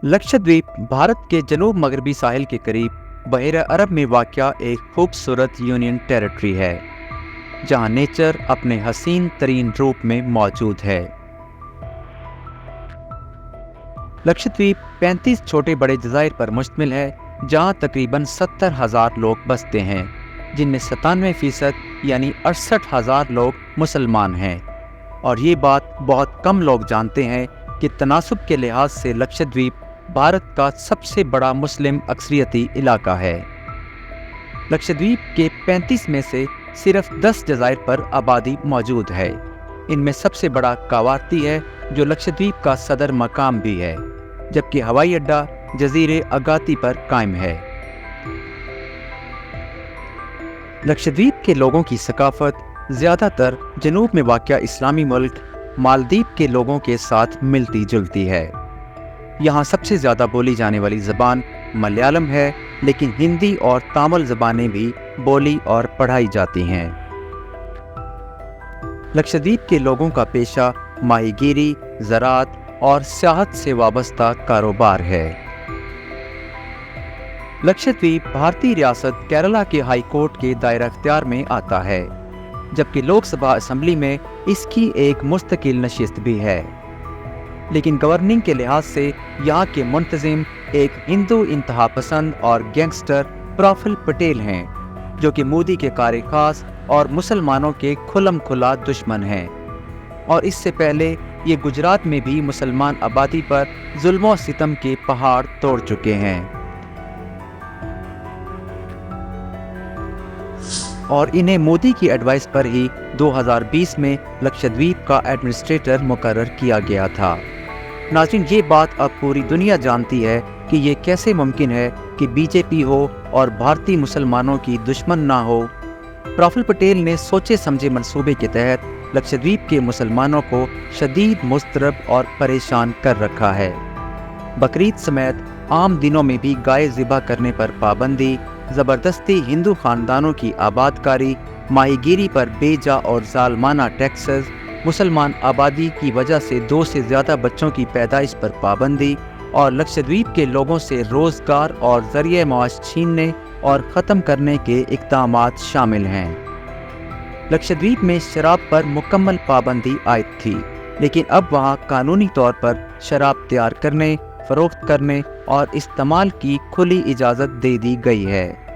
लक्षद्वीप भारत के जनूब मगरबी साहिल के करीब बहरा अरब में वाक़या एक खूबसूरत यूनियन टेरिटरी है जहां नेचर अपने हसीन तरीन रूप में मौजूद है। लक्षद्वीप 35 छोटे बड़े जज़ायर पर मुश्तमिल है जहां तकरीबन 70,000 लोग बसते हैं, जिनमें 97% यानी 68,000 लोग मुसलमान हैं। और ये बात बहुत कम लोग जानते हैं कि तनासुब के लिहाज से लक्षद्वीप भारत का सबसे बड़ा मुस्लिम अक्सरियती इलाका है। लक्षद्वीप के 35 में से सिर्फ 10 जज़ायर पर आबादी मौजूद है। इनमें सबसे बड़ा कावारती है जो लक्षद्वीप का सदर मकाम भी है, जबकि हवाई अड्डा जजीरे अगाती पर कायम है। लक्षद्वीप के लोगों की सकाफत ज़्यादातर जनूब में वाक़या इस्लामी मुल्क मालदीव के लोगों के साथ मिलती जुलती है। यहाँ सबसे ज़्यादा बोली जाने वाली ज़बान मलयालम है, लेकिन हिंदी और तामिल ज़बानें भी बोली और पढ़ाई जाती हैं। लक्षद्वीप के लोगों का पेशा माहीगीरी, ज़राअत और सियाहत से वाबस्ता कारोबार है। लक्षद्वीप भारतीय रियासत केरला के हाई कोर्ट के दायरा इख्तियार में आता है, जबकि लोकसभा असम्बली में इसकी एक मुस्तकिल नशिस्त भी है। लेकिन गवर्निंग के लिहाज से यहाँ के मुंतज़िम एक हिंदू इंतहा पसंद और गैंगस्टर प्रफुल्ल पटेल हैं, जो कि मोदी के कार खास और मुसलमानों के खुलम खुला दुश्मन हैं। और इससे पहले ये गुजरात में भी मुसलमान आबादी पर जुल्म और सितम के पहाड़ तोड़ चुके हैं और इन्हें मोदी की एडवाइस पर ही 2020 में लक्षद्वीप का एडमिनिस्ट्रेटर मुकर्रर किया गया था। नाज़रीन, ये बात अब पूरी दुनिया जानती है कि ये कैसे मुमकिन है कि बीजेपी हो और भारतीय मुसलमानों की दुश्मन ना हो। प्रफुल्ल पटेल ने सोचे समझे मंसूबे के तहत लक्षद्वीप के मुसलमानों को शदीद मुस्तरब और परेशान कर रखा है। बकरीद समेत आम दिनों में भी गाय ज़िबा करने पर पाबंदी, ज़बरदस्ती हिंदू ख़ानदानों की आबादकारी, माहीगीरी पर बेजा और जालमाना टैक्सेस, मुसलमान आबादी की वजह से 2 से ज़्यादा बच्चों की पैदाइश पर पाबंदी और लक्षद्वीप के लोगों से रोज़गार और ज़रिए माश छीनने और ख़त्म करने के इक़दामात शामिल हैं। लक्षद्वीप में शराब पर मुकम्मल पाबंदी आयद थी, लेकिन अब वहाँ कानूनी तौर पर शराब तैयार करने, फ़रोख्त करने और इस्तेमाल की खुली इजाज़त दे दी गई है।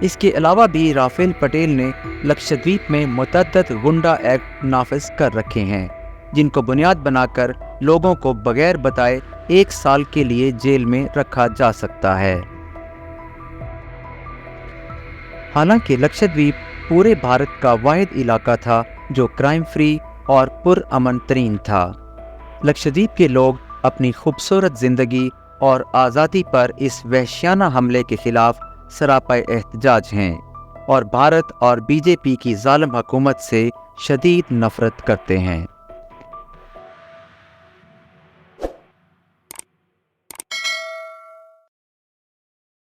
इसके अलावा भी राफेल पटेल ने लक्षद्वीप में मुतअद्दिद गुंडा एक्ट नाफिज कर रखे हैं, जिनको बुनियाद बनाकर लोगों को बगैर बताए 1 साल के लिए जेल में रखा जा सकता है। हालांकि लक्षद्वीप पूरे भारत का वाहिद इलाका था जो क्राइम फ्री और पुरअमन तरीन था। लक्षद्वीप के लोग अपनी खूबसूरत ज़िंदगी और आज़ादी पर इस वहशियाना हमले के खिलाफ सरापा एहतजाज हैं और भारत और बीजेपी की ज़ालिम हुकूमत से शदीद नफ़रत करते हैं।